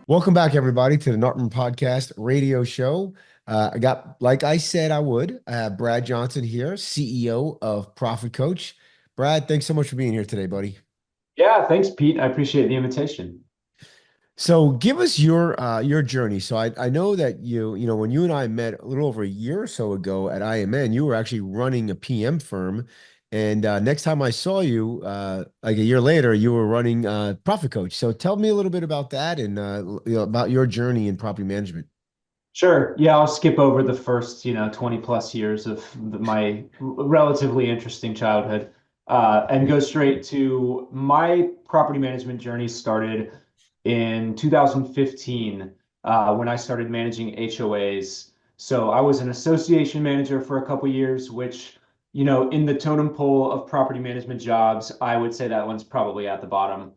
Welcome back, everybody, to the NARPM Podcast Radio Show. I got, like I said, I would. I have Brad Johnson here, CEO of Profit Coach. Brad, thanks so much for being here today, buddy. Yeah, thanks, Pete. I appreciate the invitation. So, give us your journey. So, I know that when you and I met a little over a year or so ago at IMN, you were actually running a PM firm, and next time I saw you, like a year later, you were running Profit Coach. So, tell me a little bit about that and about your journey in property management. Sure. Yeah, I'll skip over the first, 20 plus years of my relatively interesting childhood, and go straight to my property management journey started in 2015, when I started managing HOAs. So I was an association manager for a couple years, which, in the totem pole of property management jobs, I would say that one's probably at the bottom.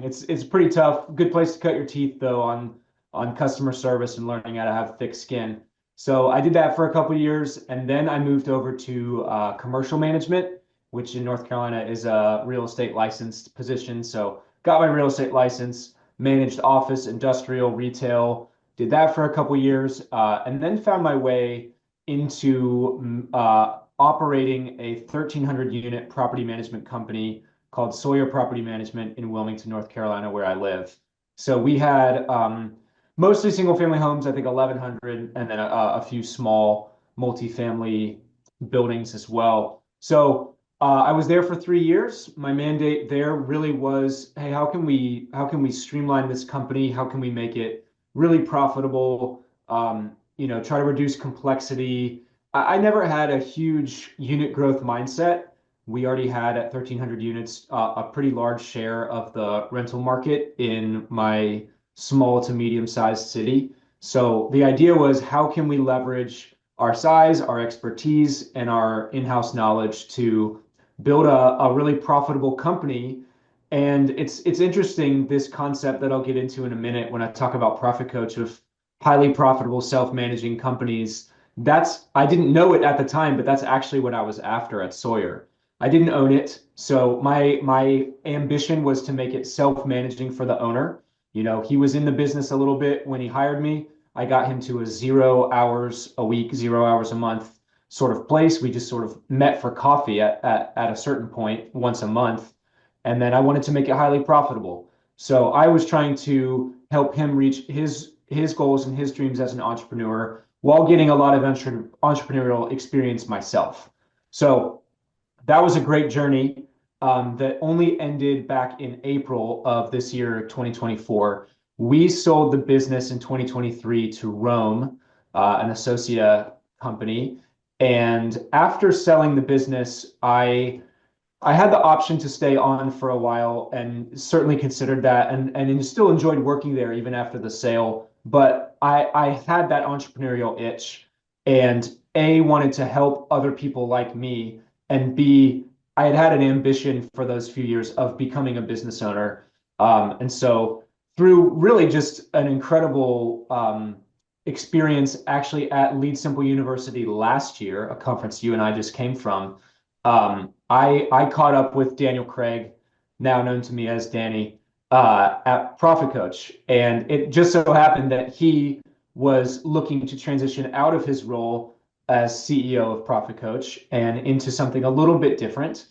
It's pretty tough. Good place to cut your teeth though on customer service and learning how to have thick skin. So I did that for a couple years, and then I moved over to commercial management, which in North Carolina is a real estate licensed position. So got my real estate license, managed office, industrial, retail, did that for a couple years, and then found my way into operating a 1,300 unit property management company called Sawyer Property Management in Wilmington, North Carolina, where I live. So we had mostly single family homes, I think 1,100, and then a few small multifamily buildings as well. So I was there for 3 years. My mandate there really was, hey, how can we streamline this company? How can we make it really profitable? Try to reduce complexity. I never had a huge unit growth mindset. We already had at 1,300 units a pretty large share of the rental market in my small to medium sized city. So the idea was, how can we leverage our size, our expertise, and our in-house knowledge to build a really profitable company? And it's interesting, this concept that I'll get into in a minute when I talk about Profit Coach, of highly profitable self-managing companies. That's, I didn't know it at the time, but that's actually what I was after at Sawyer. I didn't own it, so my ambition was to make it self-managing for the owner. He was in the business a little bit when he hired me. I got him to a 0 hours a week, 0 hours a month sort of place. We just sort of met for coffee at a certain point once a month. And then I wanted to make it highly profitable. So I was trying to help him reach his goals and his dreams as an entrepreneur while getting a lot of entrepreneurial experience myself. So that was a great journey, that only ended back in April of this year, 2024. We sold the business in 2023 to Rome, an associate company. And after selling the business, I had the option to stay on for a while and certainly considered that, and still enjoyed working there even after the sale. But I had that entrepreneurial itch, and A, wanted to help other people like me, and B, I had had an ambition for those few years of becoming a business owner. And so through really just an incredible experience actually at Lead Simple University last year, a conference you and I just came from, I caught up with Daniel Craig, now known to me as Danny, at Profit Coach, and it just so happened that he was looking to transition out of his role as CEO of Profit Coach and into something a little bit different.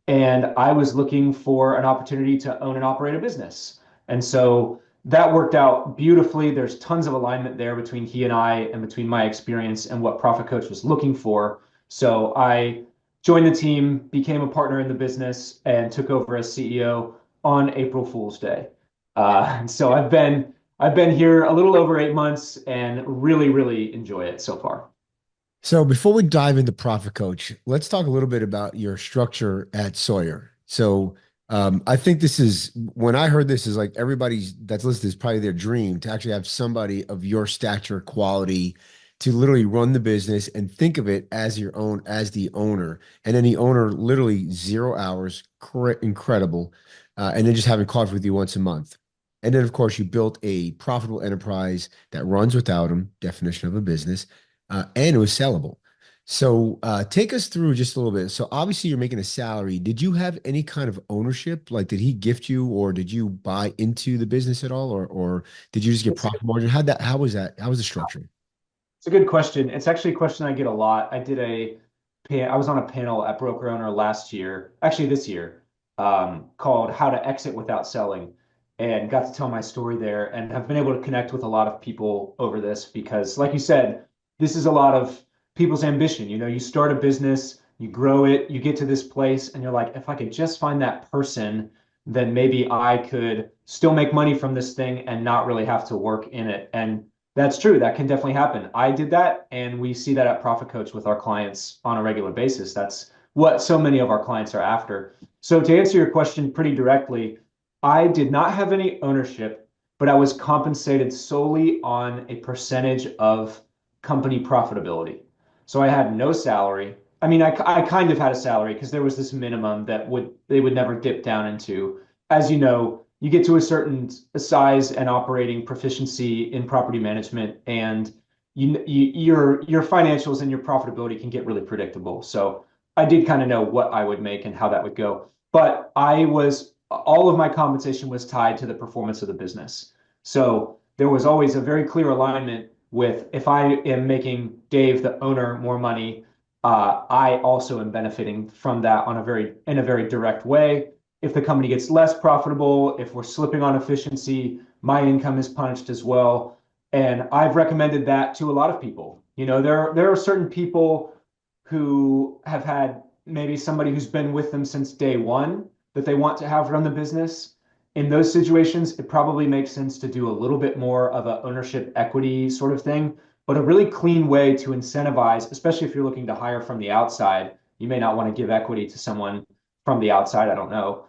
And I was looking for an opportunity to own and operate a business, and so that worked out beautifully. There's tons of alignment there between he and I, and between my experience and what Profit Coach was looking for. So I joined the team, became a partner in the business, and took over as CEO on April Fool's Day. So I've been here a little over 8 months and really, really enjoy it so far. So before we dive into Profit Coach, let's talk a little bit about your structure at Sawyer. So I think this is when I heard this is like everybody's that's listed is probably their dream to actually have somebody of your stature, quality, to literally run the business and think of it as your own, as the owner, and then the owner literally 0 hours, incredible, and then just having coffee with you once a month. And then, of course, you built a profitable enterprise that runs without them, definition of a business, and it was sellable. So take us through just a little bit. So obviously you're making a salary. Did you have any kind of ownership? Like did he gift you or did you buy into the business at all or did you just get It's profit margin? How was that? How was the structure? It's a good question. It's actually a question I get a lot. I was on a panel at Broker Owner last year, actually this year, called How to Exit Without Selling, and got to tell my story there and have been able to connect with a lot of people over this because, like you said, this is a lot of people's ambition. You know, you start a business, you grow it, you get to this place, and you're like, if I could just find that person, then maybe I could still make money from this thing and not really have to work in it. And that's true. That can definitely happen. I did that, and we see that at Profit Coach with our clients on a regular basis. That's what so many of our clients are after. So to answer your question pretty directly, I did not have any ownership, but I was compensated solely on a percentage of company profitability. So I had no salary. I mean, I kind of had a salary because there was this minimum that they would never dip down into. As you know, you get to a certain size and operating proficiency in property management, and your financials and your profitability can get really predictable. So I did kind of know what I would make and how that would go. But I was all of my compensation was tied to the performance of the business. So there was always a very clear alignment with if I am making Dave, the owner, more money, I also am benefiting from that in a very direct way. If the company gets less profitable, if we're slipping on efficiency, my income is punished as well. And I've recommended that to a lot of people. You know, there are certain people who have had maybe somebody who's been with them since day one that they want to have run the business. In those situations, it probably makes sense to do a little bit more of a ownership equity sort of thing, but a really clean way to incentivize, especially if you're looking to hire from the outside. You may not want to give equity to someone from the outside. I don't know.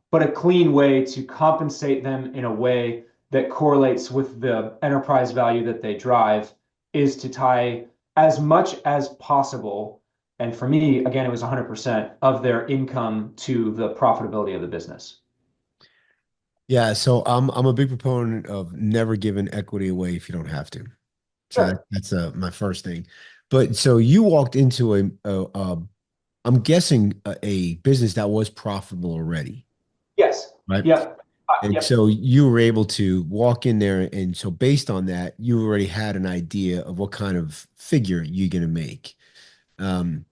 But a clean way to compensate them in a way that correlates with the enterprise value that they drive is to tie as much as possible. And for me, again, it was 100% of their income to the profitability of the business. Yeah, so I'm a big proponent of never giving equity away if you don't have to. So Sure. that's my first thing. But so you walked into I'm guessing a business that was profitable already, Yes. right? Yep. And Yep. so you were able to walk in there, and so based on that, you already had an idea of what kind of figure you're going to make. Um,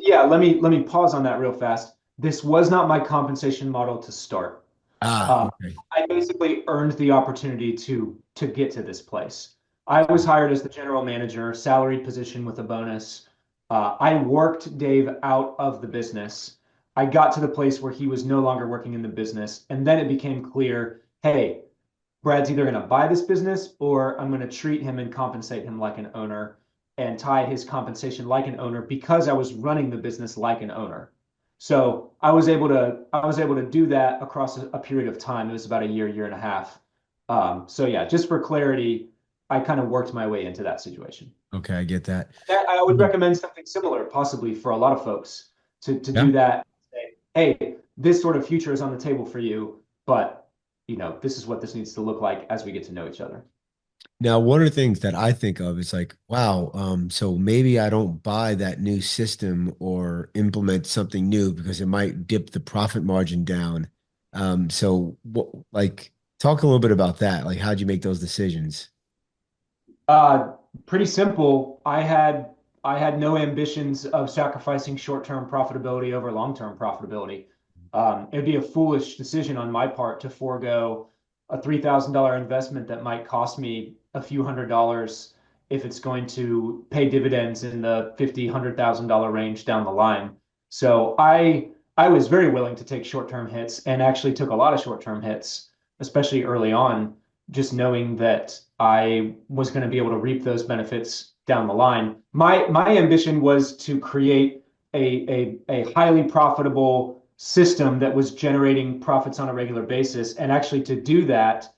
Yeah. Let me pause on that real fast. This was not my compensation model to start. Um, okay. I basically earned the opportunity to get to this place. I was hired as the general manager, salaried position with a bonus. I worked Dave out of the business. I got to the place where he was no longer working in the business, and then it became clear, hey, Brad's either going to buy this business or I'm going to treat him and compensate him like an owner and tie his compensation like an owner because I was running the business like an owner. So I was able to do that across a period of time. It was about a year and a half. So yeah, just for clarity, I kind of worked my way into that situation. Okay, I get that. That I would Mm. recommend something similar, possibly for a lot of folks to Yeah. do that. Say, hey, this sort of future is on the table for you, but this is what this needs to look like as we get to know each other. Now, one of the things that I think of is like, wow, so maybe I don't buy that new system or implement something new because it might dip the profit margin down. So what, like, talk a little bit about that. Like, how'd you make those decisions? Uh, Pretty simple. I had no ambitions of sacrificing short-term profitability over long-term profitability. It'd be a foolish decision on my part to forego a $3,000 investment that might cost me a few $100s if it's going to pay dividends in the 50, $100,000 range down the line. So I was very willing to take short-term hits and actually took a lot of short-term hits, especially early on, just knowing that I was going to be able to reap those benefits down the line. My ambition was to create a highly profitable system that was generating profits on a regular basis. And actually to do that,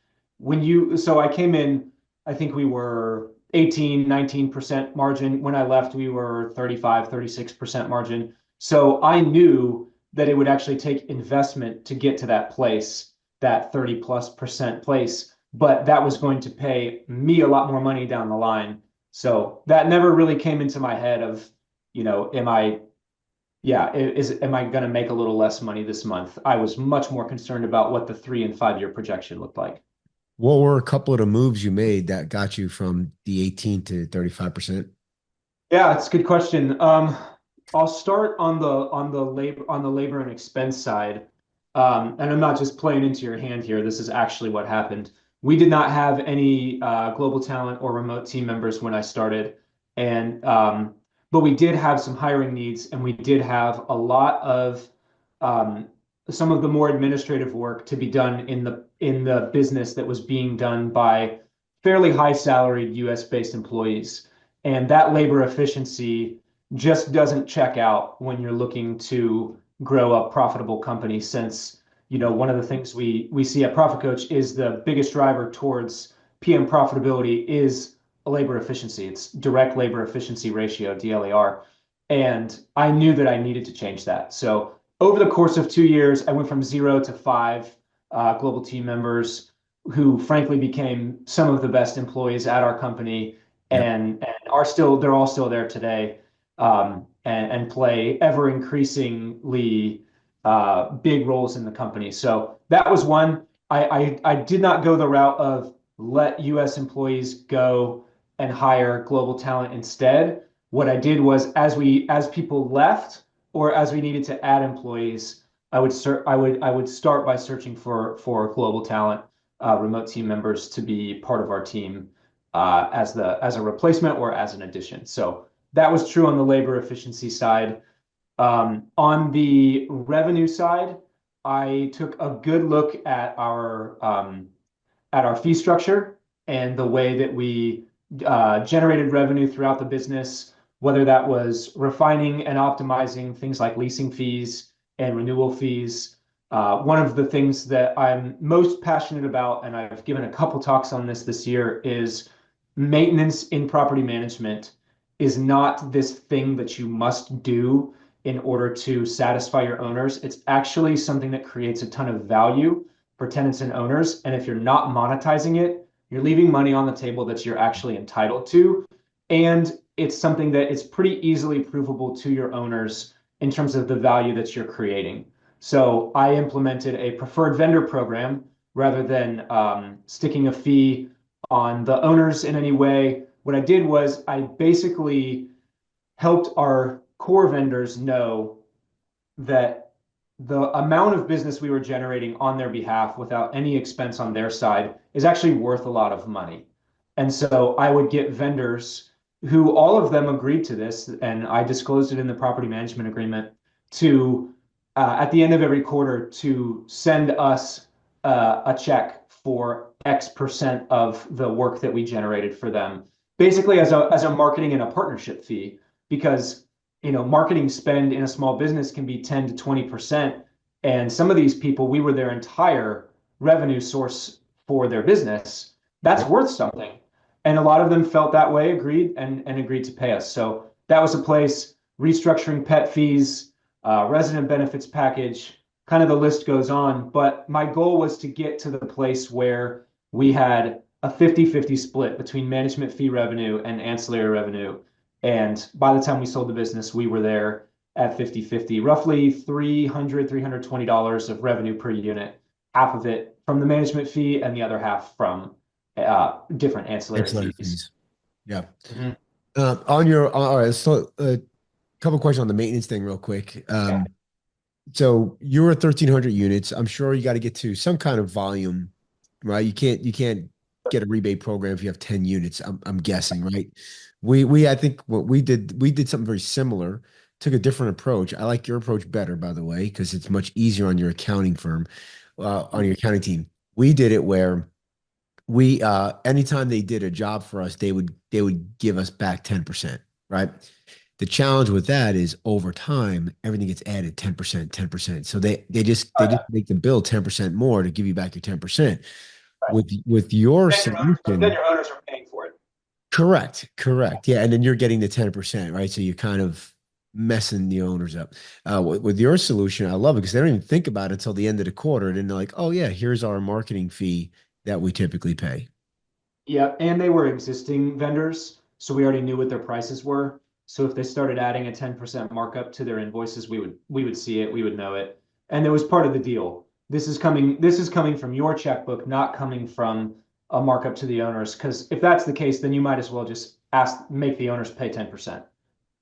so I came in, I think we were 18, 19% margin. When I left, we were 35, 36% margin. So I knew that it would actually take investment to get to that place, that 30+% place, but that was going to pay me a lot more money down the line. So that never really came into my head of am I, yeah, am I going to make a little less money this month? I was much more concerned about what the 3 and 5 year projection looked like. What were a couple of the moves you made that got you from the 18 to 35%? Yeah, it's a good question. I'll start on the labor and expense side. And I'm not just playing into your hand here. This is actually what happened. We did not have any global talent or remote team members when I started, and but we did have some hiring needs, and we did have a lot of um, some of the more administrative work to be done in the business that was being done by fairly high salaried US based employees. And that labor efficiency just doesn't check out when you're looking to grow a profitable company, since one of the things we see at Profit Coach is the biggest driver towards PM profitability is labor efficiency. It's direct labor efficiency ratio, DLAR. And I knew that I needed to change that. So over the course of 2 years, I went from 0 to 5 global team members who frankly became some of the best employees at our company, Yep. and are still, they're all still there today, and play ever increasingly big roles in the company. So that was one. I did not go the route of let US employees go and hire global talent instead. What I did was, as people left or as we needed to add employees, I would start by searching for global talent, remote team members to be part of our team, as a replacement or as an addition. So that was true on the labor efficiency side. On the revenue side, I took a good look at our fee structure and the way that we generated revenue throughout the business, whether that was refining and optimizing things like leasing fees and renewal fees. One of the things that I'm most passionate about, and I've given a couple talks on this year, is maintenance in property management is not this thing that you must do in order to satisfy your owners. It's actually something that creates a ton of value for tenants and owners. And if you're not monetizing it, you're leaving money on the table that you're actually entitled to. And it's something that is pretty easily provable to your owners in terms of the value that you're creating. So I implemented a preferred vendor program rather than sticking a fee on the owners in any way. What I did was I basically helped our core vendors know that the amount of business we were generating on their behalf without any expense on their side is actually worth a lot of money. And so I would get vendors who, all of them agreed to this, and I disclosed it in the property management agreement, to at the end of every quarter to send us a check for X% of the work that we generated for them, basically as a marketing and a partnership fee, because marketing spend in a small business can be 10 to 20%. And some of these people, we were their entire revenue source for their business. That's Yep. worth something. And a lot of them felt that way, agreed, and agreed to pay us. So that was a place. Restructuring pet fees, resident benefits package, kind of the list goes on. But my goal was to get to the place where we had a 50-50 split between management fee revenue and ancillary revenue. And by the time we sold the business, we were there at 50-50, roughly $320 of revenue per unit, half of it from the management fee and the other half from different ancillary Ancillary fees. fees. Yeah. Mhm. On your, all right. So a couple questions on the maintenance thing real quick. So you're at 1,300 units. I'm sure you got to get to some kind of volume, right? You can't get a rebate program if you have 10 units. I'm guessing, right? I think what we did something very similar. Took a different approach. I like your approach better, by the way, because it's much easier on your accounting firm, on your accounting team. We did it where we anytime they did a job for us, they would give us back 10%, right? The challenge with that is over time, everything gets added 10%, 10%. So they just Right, make the bill 10% more to give you back your 10%. right. With your Then solution, your owners are paying for it. correct, correct. Yeah. And then you're getting the 10%, right? So you're kind of messing the owners up. With your solution, I love it because they don't even think about it until the end of the quarter. And then they're like, oh yeah, here's our marketing fee that we typically pay. Yeah, and they were existing vendors, so we already knew what their prices were. So if they started adding a 10% markup to their invoices, we would see it, we would know it. And it was part of the deal. This is coming from your checkbook, not coming from a markup to the owners. Because if that's the case, then you might as well just make the owners pay 10%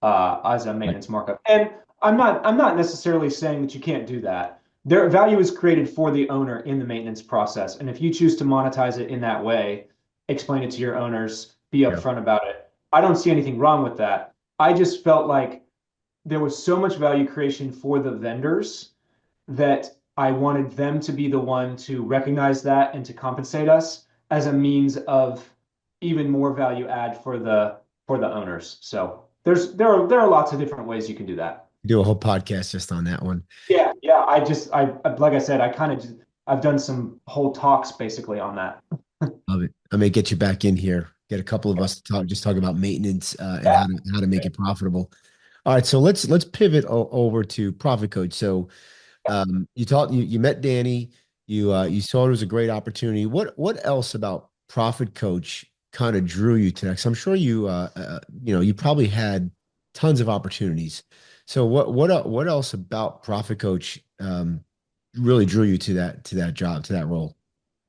as a Right. maintenance markup. And I'm not necessarily saying that you can't do that. Their value is created for the owner in the maintenance process. And if you choose to monetize it in that way, explain it to your owners, be Yeah. upfront about it. I don't see anything wrong with that. I just felt like there was so much value creation for the vendors that I wanted them to be the one to recognize that and to compensate us as a means of even more value add for the owners. So there are lots of different ways you can do that. Do a whole podcast just on that one. Yeah, yeah. I like I said, I've done some whole talks basically on that. Love it. I may get you back in here. Get a couple of us to talk about maintenance and Yeah. how to make it profitable. All right, so let's pivot over to Profit Coach. So you met Danny, you saw it was a great opportunity. What else about Profit Coach kind of drew you to that? 'Cause I'm sure you probably had tons of opportunities. So what else about Profit Coach really drew you to that job, to that role?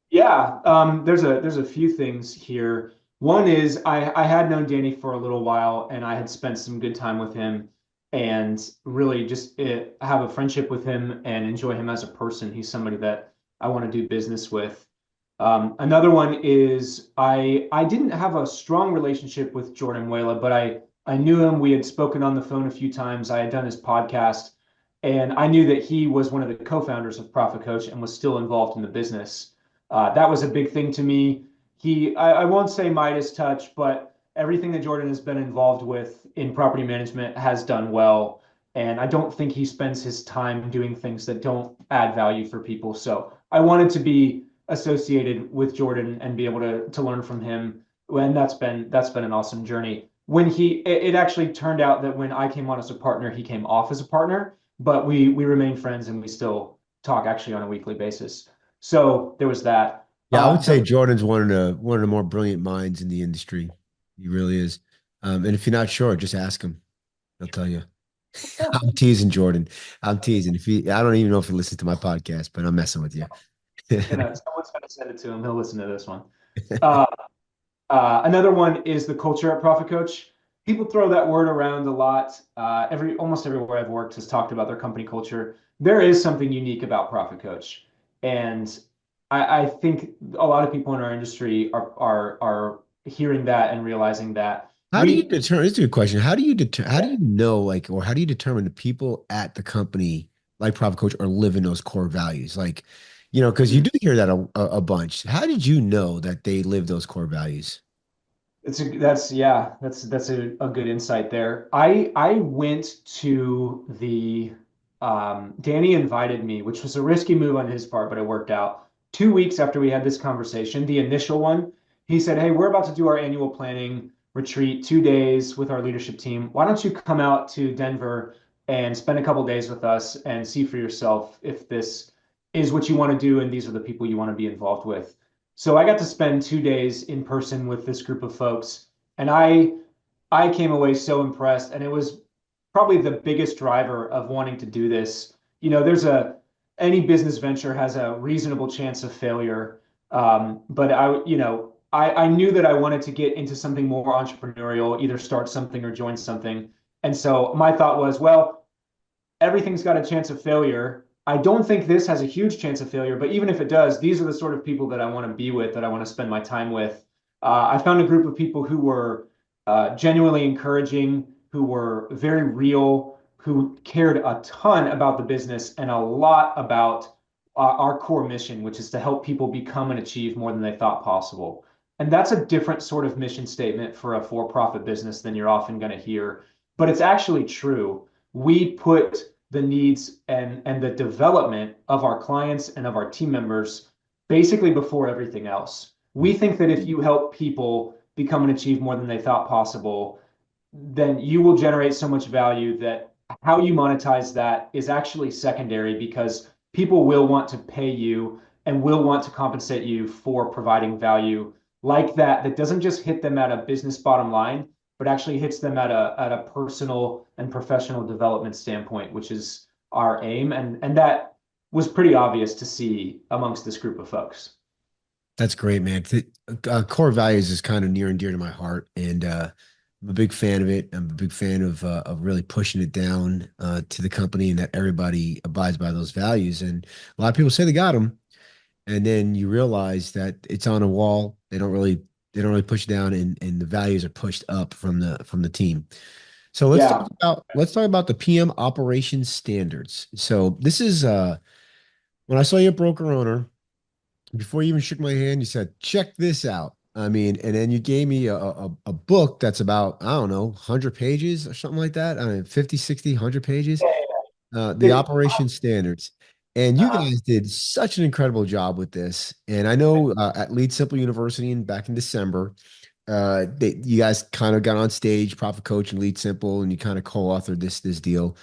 Yeah, there's a few things here. One is I had known Danny for a little while, and I had spent some good time with him, and really just have a friendship with him and enjoy him as a person. He's somebody that I want to do business with. Another one is I didn't have a strong relationship with Jordan Wela, but I knew him. We had spoken on the phone a few times. I had done his podcast, and I knew that he was one of the co-founders of Profit Coach and was still involved in the business. That was a big thing to me. I won't say Midas touch, but everything that Jordan has been involved with in property management has done well. And I don't think he spends his time doing things that don't add value for people. So I wanted to be associated with Jordan and be able to learn from him. And that's been an awesome journey. It actually turned out that when I came on as a partner, he came off as a partner, but we remain friends and we still talk actually on a weekly basis. So there was that. Yeah, I would say The Jordan's one of the more brilliant minds in the industry. He really is. And if you're not sure, just ask him. He'll tell you. I'm teasing Jordan. I'm teasing. I don't even know if he listens to my podcast, but I'm messing with you. someone's gonna send it to him. He'll listen to this one. Uh, Another one is the culture at Profit Coach. People throw that word around a lot. Almost everywhere I've worked has talked about their company culture. There is something unique about Profit Coach, and I think a lot of people in our industry are hearing that and realizing that How do you we determine? This is a good question. How do you know, like, or how do you determine the people at the company, like Profit Coach, are living those core values? Like, because you do hear that a bunch. How did you know that they live those core values? that's a good insight there. I went to the Danny invited me, which was a risky move on his part, but it worked out. 2 weeks after we had this conversation, the initial one, he said, "Hey, we're about to do our annual planning retreat, 2 days with our leadership team. Why don't you come out to Denver and spend a couple days with us and see for yourself if this is what you want to do and these are the people you want to be involved with." So I got to spend 2 days in person with this group of folks, and I came away so impressed, and it was probably the biggest driver of wanting to do this. There's any business venture has a reasonable chance of failure, but I knew that I wanted to get into something more entrepreneurial, either start something or join something, and so my thought was, well, everything's got a chance of failure. I don't think this has a huge chance of failure, but even if it does, these are the sort of people that I want to be with, that I want to spend my time with. I found a group of people who were genuinely encouraging, who were very real, who cared a ton about the business and a lot about our core mission, which is to help people become and achieve more than they thought possible. And that's a different sort of mission statement for a for-profit business than you're often going to hear, but it's actually true. We put the needs and the development of our clients and of our team members basically before everything else. We think that if you help people become and achieve more than they thought possible, then you will generate so much value that how you monetize that is actually secondary, because people will want to pay you and will want to compensate you for providing value like that doesn't just hit them at a business bottom line, but actually hits them at a personal and professional development standpoint, which is our aim. And that was pretty obvious to see amongst this group of folks. That's great, man. Core values is kind of near and dear to my heart, and I'm a big fan of it. I'm a big fan of really pushing it down to the company and that everybody abides by those values. And a lot of people say they got them, and then you realize that it's on a wall. They don't really push down, and the values are pushed up from the team. So Yeah, let's talk about the PM operations standards. So this is when I saw you a broker owner, before you even shook my hand, you said, check this out. I mean, and then you gave me a book that's about, I don't know, 100 pages or something like that. I mean, 50, 60, 100 pages, the it, operation standards. And you guys did such an incredible job with this. And I know at Lead Simple University and back in December, you guys kind of got on stage, Profit Coach and Lead Simple, and you kind of co-authored this deal.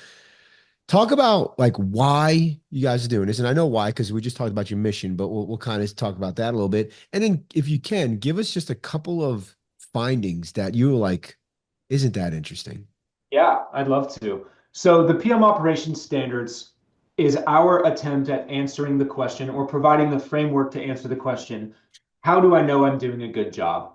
Talk about like why you guys are doing this. And I know why, because we just talked about your mission, but we'll kind of talk about that a little bit. And then if you can, give us just a couple of findings that you were like, isn't that interesting? Yeah, I'd love to. So the PM operations standards is our attempt at answering the question or providing the framework to answer the question, how do I know I'm doing a good job?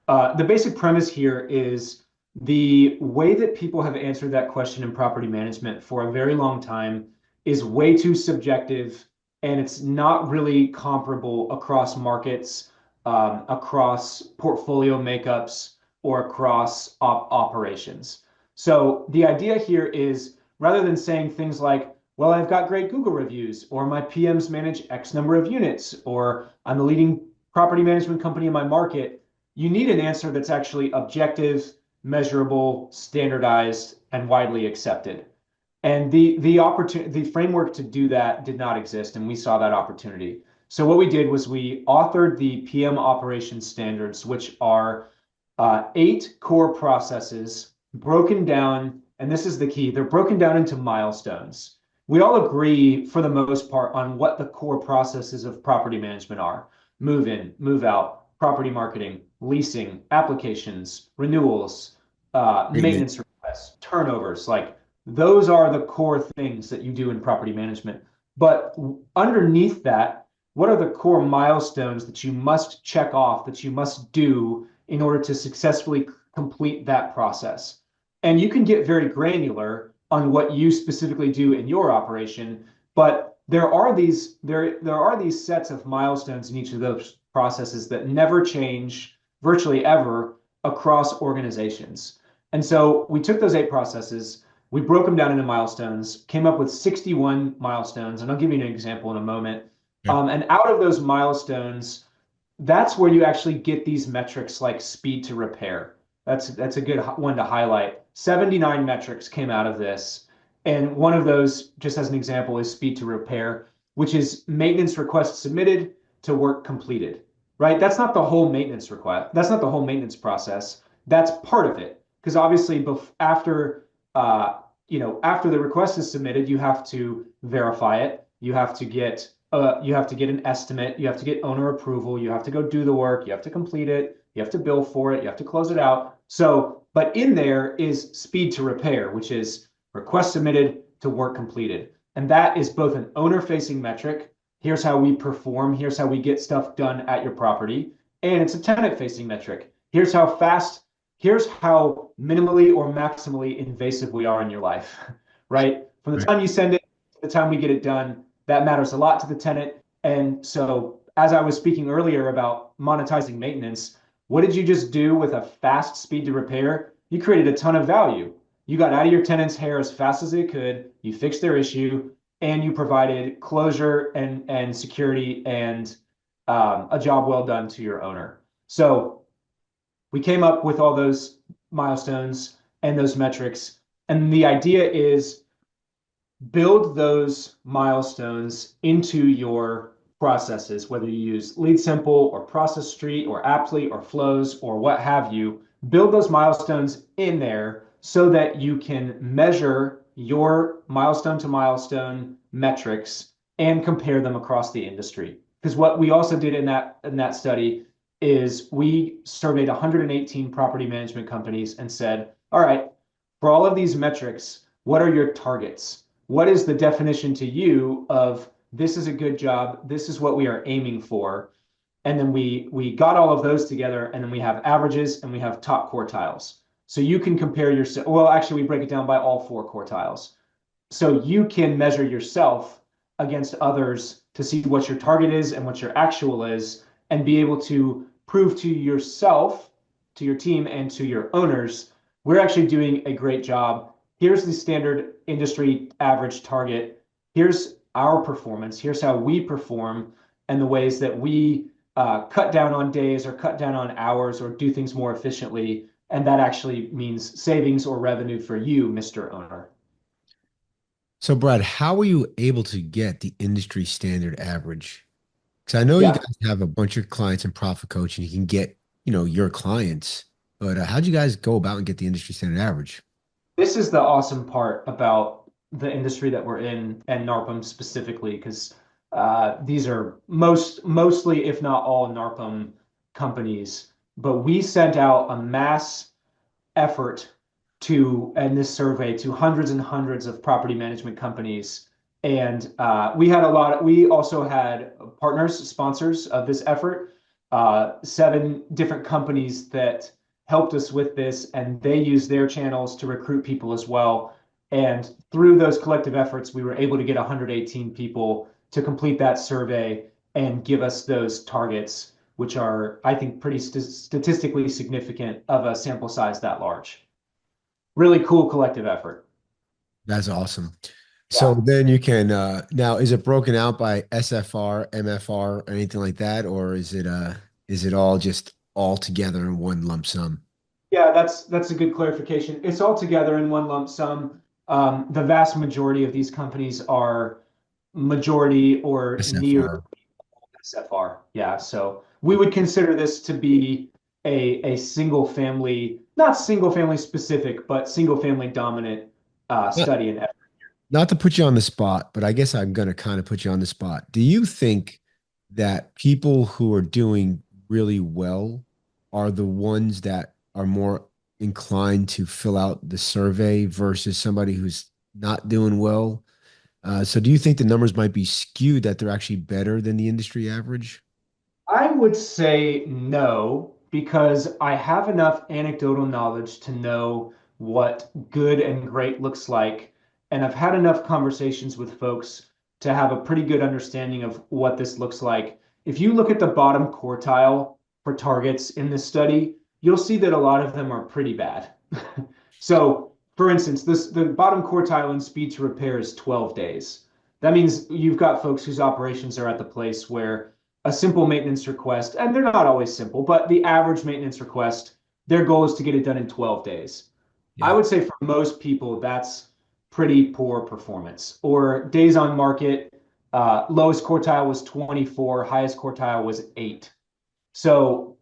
The basic premise here is the way that people have answered that question in property management for a very long time is way too subjective, and it's not really comparable across markets, across portfolio makeups, or across operations. So the idea here is rather than saying things like, well, I've got great Google reviews, or my PMs manage X number of units, or I'm the leading property management company in my market, you need an answer that's actually objective, measurable, standardized, and widely accepted. And the framework to do that did not exist, and we saw that opportunity. So what we did was we authored the PM operations standards, which are 8 core processes broken down, and this is the key, they're broken down into milestones. We all agree, for the most part, on what the core processes of property management are: move in, move out, property marketing, leasing, applications, renewals, Maintenance. maintenance requests, turnovers. Like those are the core things that you do in property management. But underneath that, what are the core milestones that you must check off, that you must do in order to successfully complete that process? And you can get very granular on what you specifically do in your operation, but there are these sets of milestones in each of those processes that never change virtually ever across organizations. And so we took those 8 processes, we broke them down into milestones, came up with 61 milestones, and I'll give you an example in a moment. Okay. And out of those milestones, that's where you actually get these metrics like speed to repair. That's a good one to highlight. 79 metrics came out of this. And one of those, just as an example, is speed to repair, which is maintenance requests submitted to work completed, right? That's not the whole maintenance request. That's not the whole maintenance process. That's part of it. Because obviously, after the request is submitted, you have to verify it. You have to get an estimate. You have to get owner approval. You have to go do the work. You have to complete it. You have to bill for it. You have to close it out. So, but in there is speed to repair, which is request submitted to work completed. And that is both an owner-facing metric. Here's how we perform. Here's how we get stuff done at your property. And it's a tenant-facing metric. Here's how minimally or maximally invasive we are in your life, right? From the Right. time you send it to the time we get it done, that matters a lot to the tenant. And so, as I was speaking earlier about monetizing maintenance, what did you just do with a fast speed to repair? You created a ton of value. You got out of your tenant's hair as fast as it could, you fixed their issue, and you provided closure and security and a job well done to your owner. So we came up with all those milestones and those metrics. And the idea is build those milestones into your processes, whether you use Lead Simple or Process Street or Aptly or Flows or what have you. Build those milestones in there so that you can measure your milestone to milestone metrics and compare them across the industry. Because what we also did in that study is we surveyed 118 property management companies and said, all right, for all of these metrics, what are your targets? What is the definition to you of this is a good job? This is what we are aiming for. And then we got all of those together, and then we have averages and we have top quartiles. So you can compare yourself. Well, actually, we break it down by all four quartiles. So you can measure yourself against others to see what your target is and what your actual is, and be able to prove to yourself, to your team, and to your owners, we're actually doing a great job. Here's the standard industry average target. Here's our performance. Here's how we perform, and the ways that we cut down on days or cut down on hours or do things more efficiently. And that actually means savings or revenue for you, Mr. Owner. So, Brad, how were you able to get the industry standard average? Because I know you Yeah, guys have a bunch of clients in Profit Coach and you can get, your clients, but how'd you guys go about and get the industry standard average? this is the awesome part about the industry that we're in and NARPM specifically, because these are mostly, if not all, NARPM companies. But we sent out a mass effort in this survey to hundreds and hundreds of property management companies. And we also had partners, sponsors of this effort, 7 different companies that helped us with this, and they used their channels to recruit people as well. And through those collective efforts, we were able to get 118 people to complete that survey and give us those targets, which are, I think, pretty statistically significant of a sample size that large. Really cool collective effort. That's awesome. So Yeah. then you can now is it broken out by SFR, MFR, or anything like that, or is it all just all together in one lump sum? Yeah, that's a good clarification. It's all together in one lump sum. The vast majority of these companies are majority or near SFR. SFR. Yeah, so we would consider this to be a single family, not single family specific, but single family dominant Not, study and effort. not to put you on the spot, but I guess I'm gonna kind of put you on the spot. Do you think that people who are doing really well are the ones that are more inclined to fill out the survey versus somebody who's not doing well? So do you think the numbers might be skewed that they're actually better than the industry average? I would say no, because I have enough anecdotal knowledge to know what good and great looks like. And I've had enough conversations with folks to have a pretty good understanding of what this looks like. If you look at the bottom quartile for targets in this study, you'll see that a lot of them are pretty bad. So, for instance, the bottom quartile in speed to repair is 12 days. That means you've got folks whose operations are at the place where a simple maintenance request, and they're not always simple, but the average maintenance request, their goal is to get it done in 12 days. I Yeah. would say for most people, that's pretty poor performance. Or days on market, lowest quartile was 24, highest quartile was 8. So,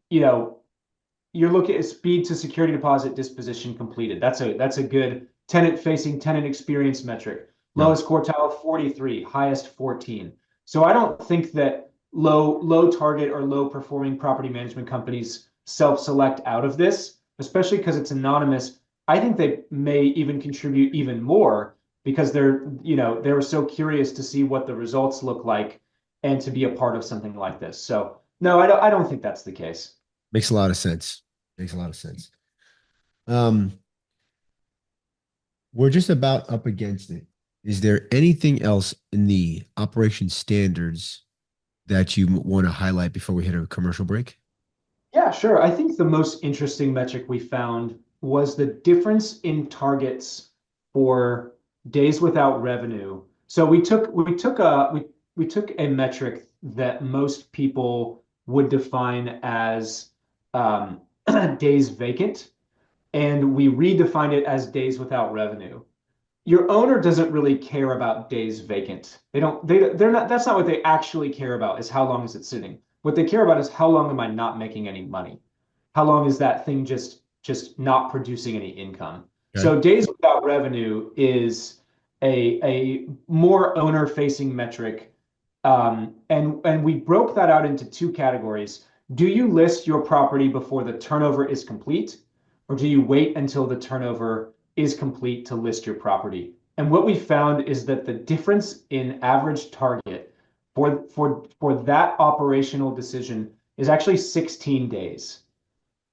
you're looking at speed to security deposit disposition completed. That's a good tenant facing tenant experience metric. Yep. Lowest quartile 43, highest 14. So I don't think that low target or low performing property management companies self-select out of this, especially because it's anonymous. I think they may even contribute even more because they were so curious to see what the results look like and to be a part of something like this. So no, I don't think that's the case. Makes a lot of sense. Makes a lot of sense. Um, we're just about up against it. Is there anything else in the operation standards that you want to highlight before we hit a commercial break? Yeah, sure. I think the most interesting metric we found was the difference in targets for days without revenue. So we took a metric that most people would define as days vacant, and we redefined it as days without revenue. Your owner doesn't really care about days vacant. They're not, that's not what they actually care about, is how long is it sitting. What they care about is how long am I not making any money? How long is that thing just not producing any income? Okay. So days without revenue is a more owner facing metric. And we broke that out into 2 categories. Do you list your property before the turnover is complete, or do you wait until the turnover is complete to list your property? And what we found is that the difference in average target for that operational decision is actually 16 days.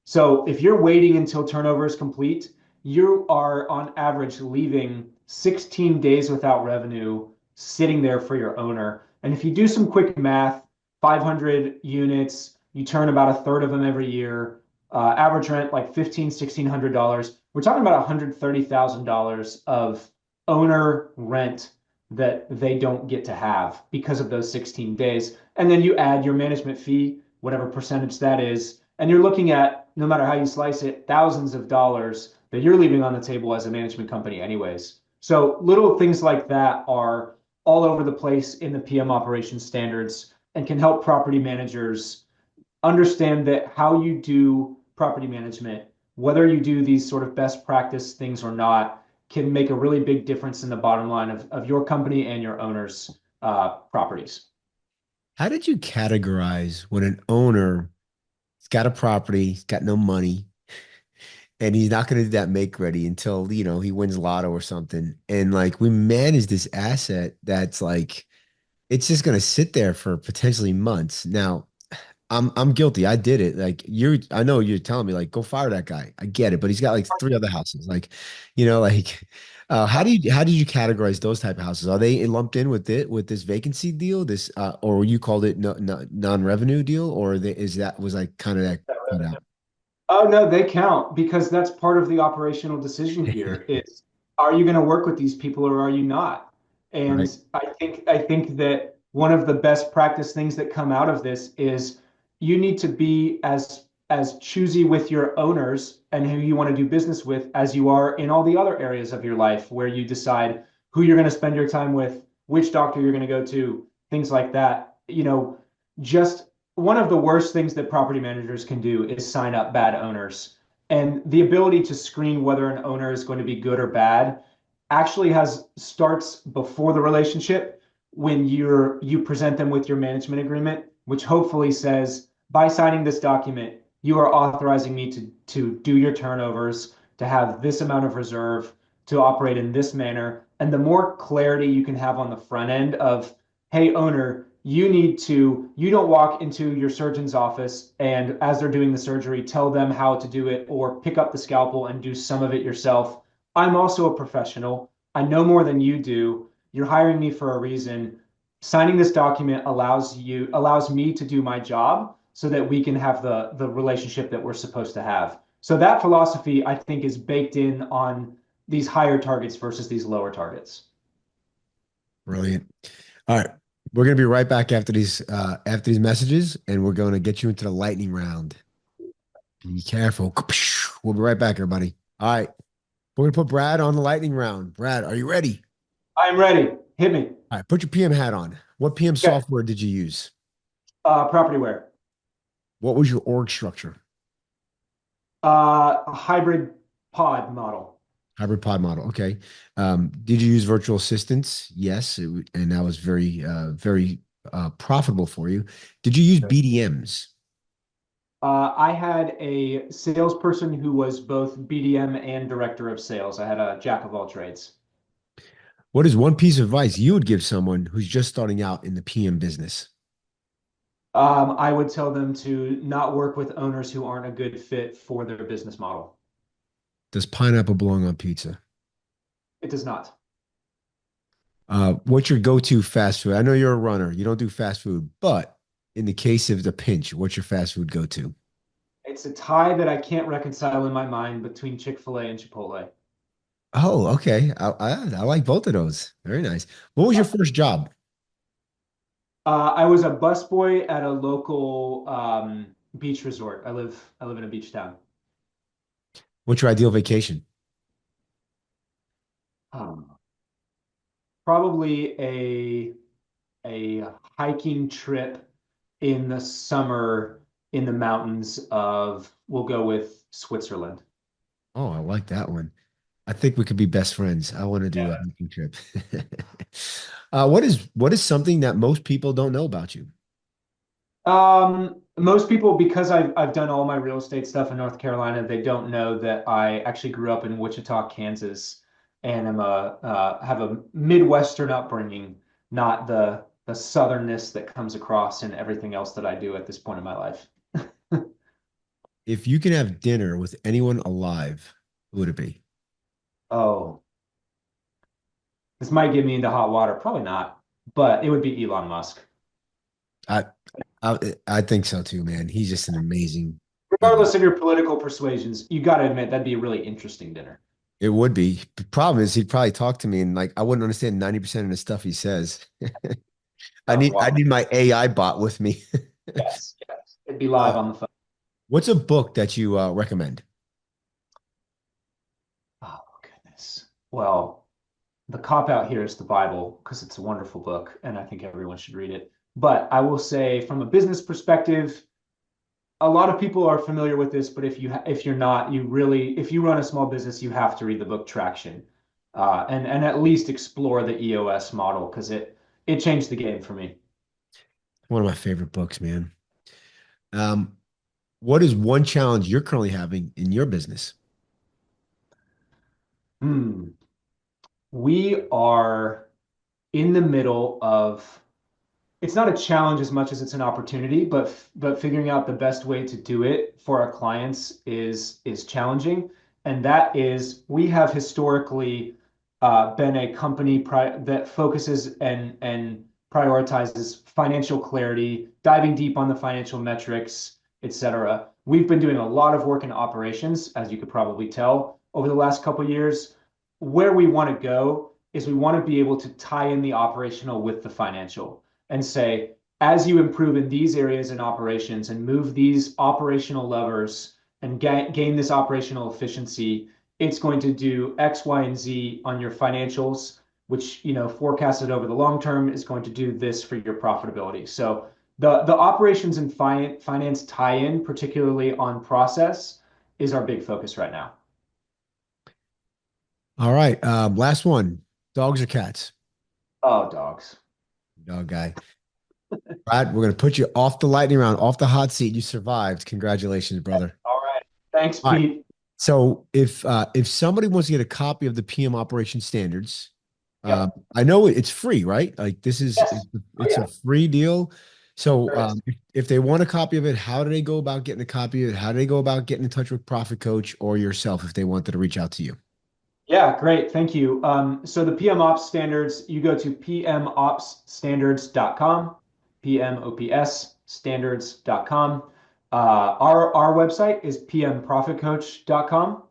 So if you're waiting until turnover is complete, you are on average leaving 16 days without revenue sitting there for your owner. And if you do some quick math, 500 units, you turn about a third of them every year, average rent like $1,600. We're talking about $130,000 of owner rent that they don't get to have because of those 16 days. And then you add your management fee, whatever percentage that is, and you're looking at, no matter how you slice it, thousands of dollars that you're leaving on the table as a management company anyways. So little things like that are all over the place in the PM operations standards and can help property managers understand that how you do property management, whether you do these sort of best practice things or not, can make a really big difference in the bottom line of your company and your owners' properties. How did you categorize when an owner has got a property, he's got no money, and he's not going to do that make ready until, he wins lotto or something. And like we manage this asset that's like it's just going to sit there for potentially months. Now, I'm guilty. I did it. Like I know you're telling me like go fire that guy. I get it, but he's got like three other houses. Like, like how did you categorize those type of houses? Are they lumped in with this vacancy deal, this or you called it no, non-revenue deal, or is that was like kind of that cut out? Oh no, they count because that's part of the operational decision here is are you going to work with these people or are you not? And Right. I think that one of the best practice things that come out of this is you need to be as choosy with your owners and who you want to do business with as you are in all the other areas of your life where you decide who you're going to spend your time with, which doctor you're going to go to, things like that. Just one of the worst things that property managers can do is sign up bad owners. And the ability to screen whether an owner is going to be good or bad actually has starts before the relationship when you present them with your management agreement, which hopefully says by signing this document, you are authorizing me to do your turnovers, to have this amount of reserve, to operate in this manner. And the more clarity you can have on the front end of, hey, owner, you don't walk into your surgeon's office and as they're doing the surgery, tell them how to do it or pick up the scalpel and do some of it yourself. I'm also a professional. I know more than you do. You're hiring me for a reason. Signing this document allows me to do my job so that we can have the relationship that we're supposed to have. So that philosophy, I think, is baked in on these higher targets versus these lower targets. Brilliant. All right. We're gonna be right back after these messages, and we're going to get you into the lightning round. Be careful. We'll be right back, everybody. All right. We're gonna put Brad on the lightning round. Brad, are you ready? I'm ready. Hit me. All right, put your PM hat on. What PM Okay. software did you use? Propertyware. What was your org structure? A hybrid pod model. Hybrid pod model. Okay. Did you use virtual assistants? Yes, and that was very profitable for you. Did you use BDMs? I had a salesperson who was both BDM and director of sales. I had a jack of all trades. What is one piece of advice you would give someone who's just starting out in the PM business? I would tell them to not work with owners who aren't a good fit for their business model. Does pineapple belong on pizza? It does not. What's your go-to fast food? I know you're a runner. You don't do fast food, but in the case of the pinch, what's your fast food go-to? It's a tie that I can't reconcile in my mind between Chick-fil-A and Chipotle. Oh, okay. I like both of those. Very nice. What was your first job? I was a busboy at a local beach resort. I live in a beach town. What's your ideal vacation? Um, Probably a hiking trip in the summer in the mountains of, we'll go with Switzerland. Oh, I like that one. I think we could be best friends. I want to do a hiking trip. What is something that most people don't know about you? Most people, because I've done all my real estate stuff in North Carolina, they don't know that I actually grew up in Wichita, Kansas, and have a Midwestern upbringing, not the southernness that comes across in everything else that I do at this point in my life. If you can have dinner with anyone alive, who would it be? Oh, this might get me into hot water. Probably not, but it would be Elon Musk. I, I think so too, man. He's just an amazing. Regardless of your political persuasions, you got to admit that'd be a really interesting dinner. It would be. The problem is he'd probably talk to me and like I wouldn't understand 90% of the stuff he says. Oh, I wow. need my AI bot with me. Yes, yes. It'd be live Uh, on the phone. what's a book that you recommend? Oh, goodness. Well, the cop out here is the Bible because it's a wonderful book and I think everyone should read it. But I will say, from a business perspective, a lot of people are familiar with this, but if you're not, you really if you run a small business, you have to read the book Traction, and at least explore the EOS model because it changed the game for me. One of my favorite books, man. Um, what is one challenge you're currently having in your business? Hmm. We are in the middle of it's not a challenge as much as it's an opportunity, but figuring out the best way to do it for our clients is challenging. And that is we have historically been a company that focuses and prioritizes financial clarity, diving deep on the financial metrics, etc. We've been doing a lot of work in operations, as you could probably tell, over the last couple of years. Where we want to go is we want to be able to tie in the operational with the financial and say, as you improve in these areas in operations and move these operational levers and gain this operational efficiency, it's going to do X, Y, and Z on your financials, which, forecasted over the long term is going to do this for your profitability. So the operations and finance tie-in, particularly on process, is our big focus right now. All right. Last one. Dogs or cats? Oh, dogs. Dog guy. Brad, we're gonna put you off the lightning round, off the hot seat. You survived. Congratulations, brother. All right. Thanks, All right. Pete. So if somebody wants to get a copy of the PM operation standards, Yep. I know it's free, right? Like this is Yes. Oh, it's yeah. a free deal. So There is. if they want a copy of it, how do they go about getting a copy of it? How do they go about getting in touch with Profit Coach or yourself if they wanted to reach out to you? Yeah, great. Thank you. So the PM Ops standards, you go to pmopsstandards.com, PMOPS standards.com. Our website is pmprofitcoach.com.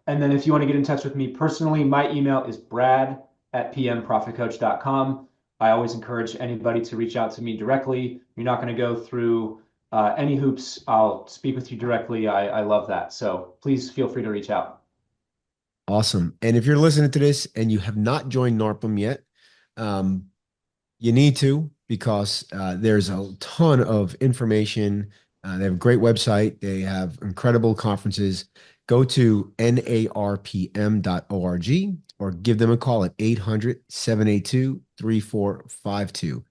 And then if you want to get in touch with me personally, my email is brad@pmprofitcoach.com. I always encourage anybody to reach out to me directly. You're not going to go through any hoops. I'll speak with you directly. I love that. So please feel free to reach out. Awesome. And if you're listening to this and you have not joined NARPM yet, um, you need to because there's a ton of information. They have a great website. They have incredible conferences. Go to narpm.org or give them a call at 800-782-3452.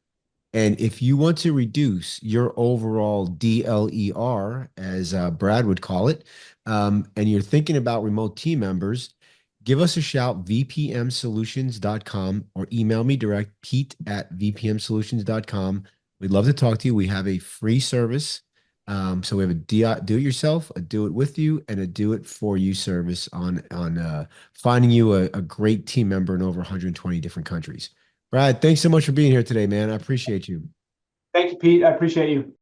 And if you want to reduce your overall DLER, as Brad would call it, and you're thinking about remote team members, give us a shout, vpmsolutions.com, or email me direct, pete@vpmsolutions.com. We'd love to talk to you. We have a free service. So we have a do-it-yourself, a do-it-with-you, and a do-it-for-you service on finding you a great team member in over 120 different countries. Brad, thanks so much for being here today, man. I appreciate you. Thank you, Pete. I appreciate you.